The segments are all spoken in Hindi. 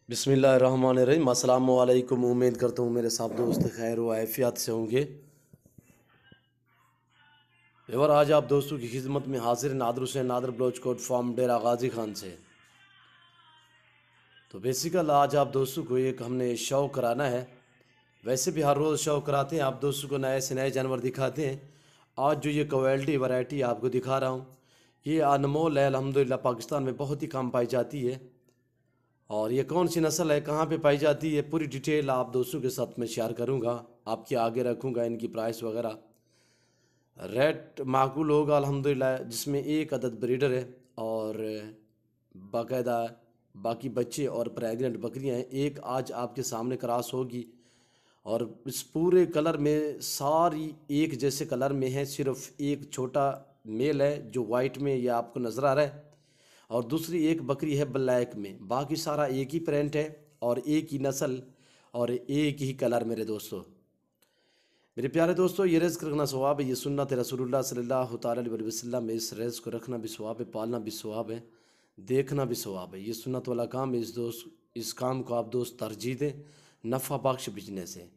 बिस्मिल्लाहिर्रहमानिर्रहीम। अस्सलामु अलैकुम। उम्मीद करता हूँ मेरे सब दोस्त खैर व आफियत से होंगे। और आज आप दोस्तों की खिदमत में हाजिर नादर हुसैन नादर बलोच कोट फार्म डेरा गाजी खान से। तो बेसिकल आज आप दोस्तों को एक हमने शौक़ कराना है। वैसे भी हर रोज़ शौक़ कराते हैं, आप दोस्तों को नए से नए जानवर दिखाते हैं। आज जो ये क्वालिटी वैरायटी आपको दिखा रहा हूँ, ये अनमोल है, अल्हम्दुलिल्लाह पाकिस्तान में बहुत ही कम पाई जाती है। और ये कौन सी नस्ल है, कहाँ पे पाई जाती है, पूरी डिटेल आप दोस्तों के साथ में शेयर करूँगा, आपके आगे रखूँगा इनकी प्राइस वगैरह। रेट माकूल होगा अल्हम्दुलिल्लाह, जिसमें एक अदद ब्रीडर है और बाकायदा बाकी बच्चे और प्रेग्नेंट बकरियां हैं। एक आज आपके सामने क्रॉस होगी और इस पूरे कलर में सारी एक जैसे कलर में है। सिर्फ एक छोटा मेल है जो वाइट में ये आपको नज़र आ रहा है और दूसरी एक बकरी है ब्लैक में। बाकी सारा एक ही प्रिंट है और एक ही नस्ल और एक ही कलर। मेरे दोस्तों, मेरे प्यारे दोस्तों, ये रिज़्क़ रखना सवाब है, ये सुन्नत रसूलुल्लाह सल्लल्लाहु अलैहि वसल्लम में। इस रिज़्क़ को रखना भी सवाब है, पालना भी सवाब है, देखना भी सवाब है। ये सुन्नत वाला काम है। इस काम को आप दोस्त तरजीह दें। नफ़ा बख्श बिजनेस है,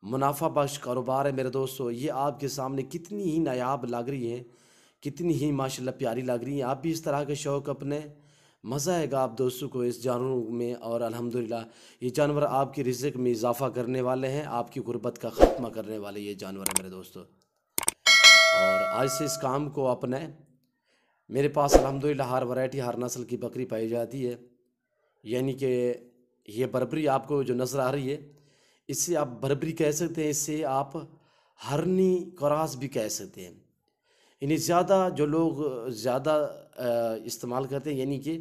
मुनाफा बख्श कारोबार है। मेरे दोस्तों, ये आपके सामने कितनी ही नायाब लग रही है, कितनी ही माशाल्लाह प्यारी लग रही है। आप भी इस तरह के शौक़ अपने, मज़ा आएगा आप दोस्तों को इस जानवरों में। और अल्हम्दुलिल्लाह ये जानवर आपकी रिज़्क़ में इजाफ़ा करने वाले हैं, आपकी गुर्बत का ख़त्मा करने वाले ये जानवर हैं मेरे दोस्तों। और आज से इस काम को अपने, मेरे पास अल्हम्दुलिल्लाह हर वैरायटी हर नस्ल की बकरी पाई जाती है। यानी कि ये बर्बरी आपको जो नज़र आ रही है, इससे आप बर्बरी कह सकते हैं, इससे आप हरनी क्रॉस भी कह सकते हैं। इन्हें ज़्यादा जो लोग ज़्यादा इस्तेमाल करते हैं, यानी कि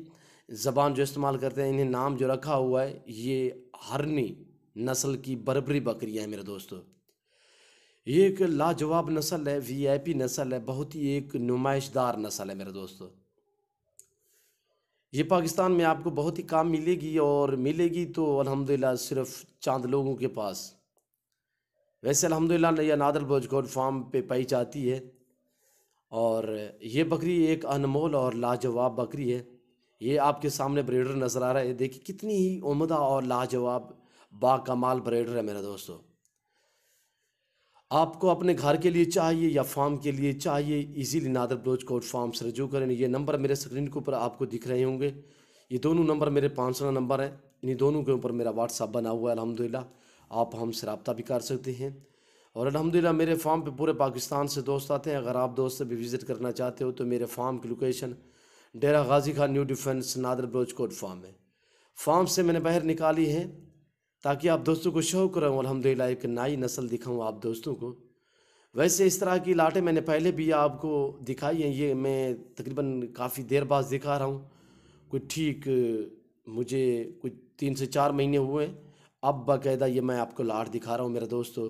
ज़बान जो इस्तेमाल करते हैं, इन्हें नाम जो रखा हुआ है, ये हरनी नस्ल की बर्बरी बकरियाँ हैं मेरे दोस्तों। ये एक लाजवाब नस्ल है, वीआईपी नस्ल है, बहुत ही एक नुमाइशदार नस्ल है मेरे दोस्तों। ये पाकिस्तान में आपको बहुत ही कम मिलेगी और मिलेगी तो अल्हम्दुलिल्लाह सिर्फ चंद लोगों के पास। वैसे अल्हम्दुलिल्लाह यह नादर बलोच कोट फार्म पे पाई जाती है और ये बकरी एक अनमोल और लाजवाब बकरी है। ये आपके सामने ब्रीडर नज़र आ रहा है, देखिए कितनी ही उम्दा और लाजवाब बाकमाल ब्रीडर है मेरे दोस्तों। आपको अपने घर के लिए चाहिए या फार्म के लिए चाहिए, easily Nadir Baloch coat farm से रजू करें। ये नंबर मेरे स्क्रीन के ऊपर आपको दिख रहे होंगे, ये दोनों नंबर मेरे 500 नंबर हैं। इन्हीं दोनों के ऊपर मेरा व्हाट्सअप बना हुआ है अल्हम्दुलिल्लाह, आप हमसे रब्ता भी कर सकते हैं। और अल्हम्दुलिल्लाह मेरे फार्म पे पूरे पाकिस्तान से दोस्त आते हैं। अगर आप दोस्त से भी विज़िट करना चाहते हो तो मेरे फार्म की location Dera Ghazi Khan new defence Nadir Baloch coat farm है। फार्म से मैंने बाहर निकाली है ताकि आप दोस्तों को शौक़ रहूँ, अल्हम्दुलिल्लाह एक नई नस्ल दिखाऊँ आप दोस्तों को। वैसे इस तरह की लाटें मैंने पहले भी आपको दिखाई हैं, ये मैं तकरीबन काफ़ी देर बाद दिखा रहा हूँ। कुछ ठीक मुझे कुछ 3 से 4 महीने हुए हैं, अब बाकायदा ये मैं आपको लाट दिखा रहा हूँ मेरे दोस्तों।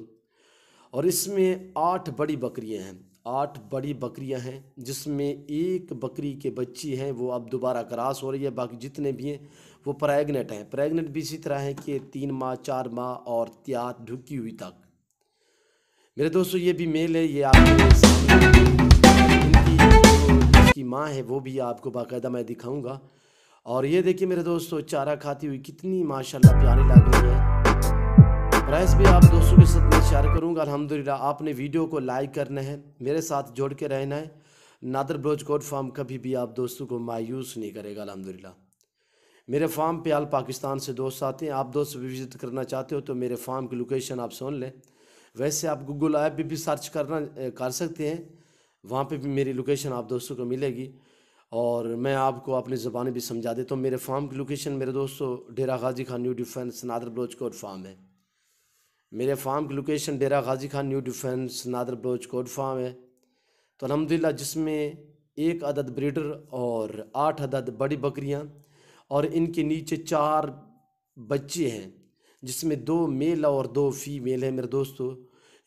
और इसमें 8 बड़ी बकरियां हैं, 8 बड़ी बकरियां हैं, जिसमें एक बकरी के बच्ची हैं वो अब दोबारा क्रॉस हो रही है। बाकी जितने भी हैं वो प्रेग्नेंट हैं। प्रेग्नेंट भी इसी तरह है कि 3 माह 4 माह और त्यात ढुकी हुई तक। मेरे दोस्तों ये भी मेल है, ये आपके सामने इनकी इसकी माँ है वो भी आपको बाकायदा मैं दिखाऊंगा। और ये देखिए मेरे दोस्तों, चारा खाती हुई कितनी माशाल्लाह प्यारी लग रही है। प्राइस भी आप दोस्तों के साथ में शेयर करूंगा। अल्हम्दुलिल्लाह आपने वीडियो को लाइक करना है, मेरे साथ जोड़ के रहना है। नादर बलोच कोट फार्म कभी भी आप दोस्तों को मायूस नहीं करेगा अल्हम्दुलिल्लाह। मेरे फार्म पे आल पाकिस्तान से दोस्त आते हैं। आप दोस्त विजिट करना चाहते हो तो मेरे फार्म की लोकेशन आप सुन लें। वैसे आप गूगल ऐप भी सर्च कर सकते हैं, वहाँ पे भी मेरी लोकेशन आप दोस्तों को मिलेगी। और मैं आपको अपनी ज़बानी भी समझा देता हूँ। मेरे फार्म की लोकेशन मेरे दोस्तों Dera Ghazi Khan new defence Nadir Baloch coat farm है। मेरे फार्म की location Dera Ghazi Khan new defence Nadir Baloch coat farm है। तो अल्हम्दुलिल्लाह जिसमें एक अदद ब्रीडर और 8 अदद बड़ी बकरियाँ और इनके नीचे 4 बच्चे हैं, जिसमें 2 मेल और 2 फीमेल है मेरे दोस्तों।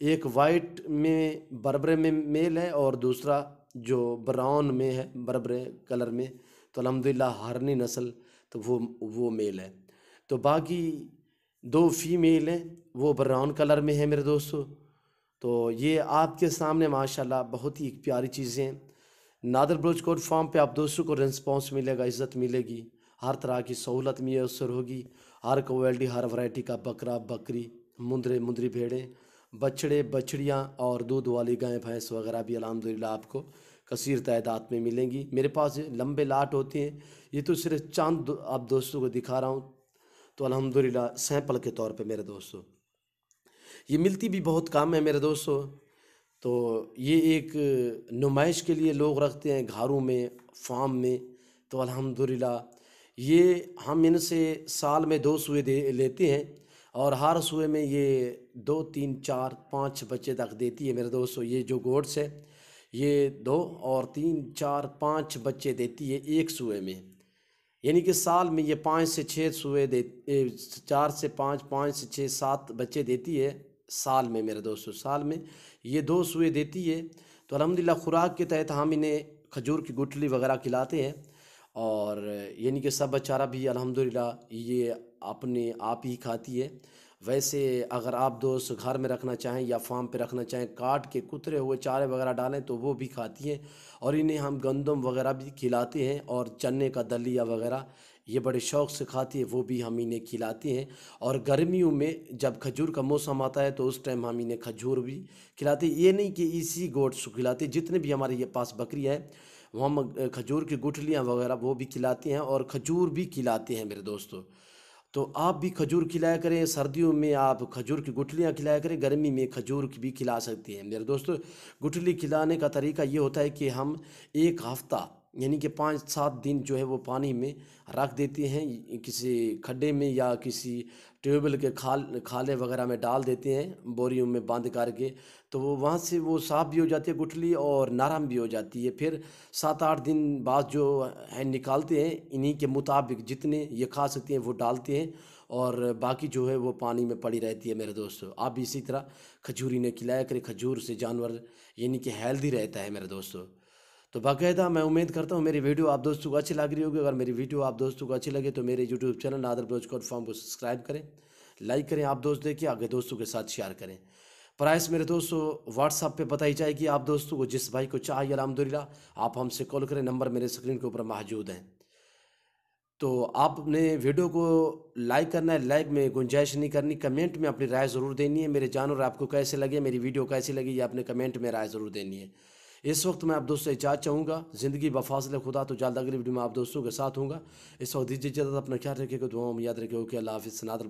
एक वाइट में बरबरे में मेल है और दूसरा जो ब्राउन में है बरबरे कलर में, तो अल्हम्दुलिल्लाह हरनी नस्ल, तो वो मेल है। तो बाकी 2 फीमेल हैं वो ब्राउन कलर में है मेरे दोस्तों। तो ये आपके सामने माशाल्लाह बहुत ही प्यारी चीज़ें हैं। नादर बलोच कोट फार्म पे आप दोस्तों को रिस्पॉन्स मिलेगा, इज़्ज़त मिलेगी, हर तरह की सहूलत मैसर होगी। हर क्वालिटी हर वैरायटी का बकरा बकरी, मुंदरे मुंदरी भेड़ें, बछड़े बछड़ियाँ और दूध वाली गाय भैंस वगैरह भी अल्हम्दुलिल्लाह आपको कसीर तादाद में मिलेंगी। मेरे पास लंबे लाट होते हैं। ये तो सिर्फ चांद आप दोस्तों को दिखा रहा हूँ, तो अल्हम्दुलिल्लाह सैंपल के तौर पे मेरे दोस्तों। ये मिलती भी बहुत कम है मेरे दोस्तों। तो ये एक नुमाइश के लिए लोग रखते हैं घरों में, फार्म में। तो अल्हम्दुलिल्लाह ये हम इनसे साल में 2 सुए दे लेते हैं, और हर सुए में ये 2 3 4 5 बच्चे तक देती है मेरे दोस्तों। ये जो गोट्स है ये 2 और 3 4 5 बच्चे देती है एक सुए में। यानी कि साल में ये 5 से 6 सुए 4 से 5 5 से 6 7 बच्चे देती है साल में मेरे दोस्तों। साल में ये 2 सुए देती है। तो अल्हम्दुलिल्लाह खुराक के तहत हम इन्हें खजूर की गुठली वगैरह खिलाते हैं, और यानी कि सब बेचारा भी अल्हम्दुलिल्लाह ये अपने आप ही खाती है। वैसे अगर आप दोस्त घर में रखना चाहें या फार्म पे रखना चाहें, काट के कुतरे हुए चारे वगैरह डालें तो वो भी खाती हैं। और इन्हें हम गंदम वगैरह भी खिलाते हैं, और चने का दलिया वगैरह ये बड़े शौक़ से खाती है, वो भी हम इन्हें खिलाते हैं। और गर्मियों में जब खजूर का मौसम आता है तो उस टाइम हम इन्हें खजूर भी खिलाते हैं। ये नहीं कि इसी गोट्स को खिलाते, जितने भी हमारे ये पास बकरियाँ हैं वो हम खजूर की गुठलियाँ वगैरह वो भी खिलाते हैं, और खजूर भी खिलाते हैं मेरे दोस्तों। तो आप भी खजूर खिलाया करें। सर्दियों में आप खजूर की गुठलियाँ खिलाया करें, गर्मी में खजूर की भी खिला सकती हैं मेरे दोस्तों। गुठली खिलाने का तरीका ये होता है कि हम एक हफ़्ता यानी कि 5 7 दिन जो है वो पानी में रख देते हैं, किसी खड्डे में या किसी ट्यूबवेल के खाले वगैरह में डाल देते हैं, बोरियों में बंद करके। तो वो वहाँ से वो साफ़ भी हो जाती है गुठली और नरम भी हो जाती है। फिर 7 8 दिन बाद जो है निकालते हैं, इन्हीं के मुताबिक जितने ये खा सकते हैं वो डालते हैं, और बाकी जो है वो पानी में पड़ी रहती है मेरे दोस्तों। आप भी इसी तरह खजूर इन्हें खिलाया करें। खजूर से जानवर यानी कि हेल्दी रहता है मेरे दोस्तों। तो बाकायदा मैं उम्मीद करता हूँ मेरी वीडियो आप दोस्तों को अच्छी लग रही होगी। अगर मेरी वीडियो आप दोस्तों को अच्छी लगे तो मेरे YouTube channel Nadir Baloch goat farm को सब्सक्राइब करें, लाइक करें, आप दोस्त देखिए, आगे दोस्तों के साथ शेयर करें। प्राइस मेरे दोस्तों व्हाट्सअप पे बताई जाएगी आप दोस्तों को, जिस भाई को चाहिए अल्हम्दुलिल्लाह आप हमसे कॉल करें, नंबर मेरे स्क्रीन के ऊपर मौजूद हैं। तो आपने वीडियो को लाइक करना है, लाइक में गुंजाइश नहीं करनी, कमेंट में अपनी राय ज़रूर देनी है। मेरे जानवर आपको कैसे लगे, मेरी वीडियो कैसी लगी, ये आपने कमेंट में राय ज़रूर देनी है। इस वक्त मैं आप दोस्तों से इजाज़त चाहूँगा। ज़िंदगी बफासिल खुदा, तो जल्द अगली वीडियो में आप दोस्तों के साथ हूँगा। इस वक्त दीजिए इजाज़त, अपना ख्याल रखिएगा, दुआओं में याद रखिएगा। अल्लाह हाफ़िज़। नादर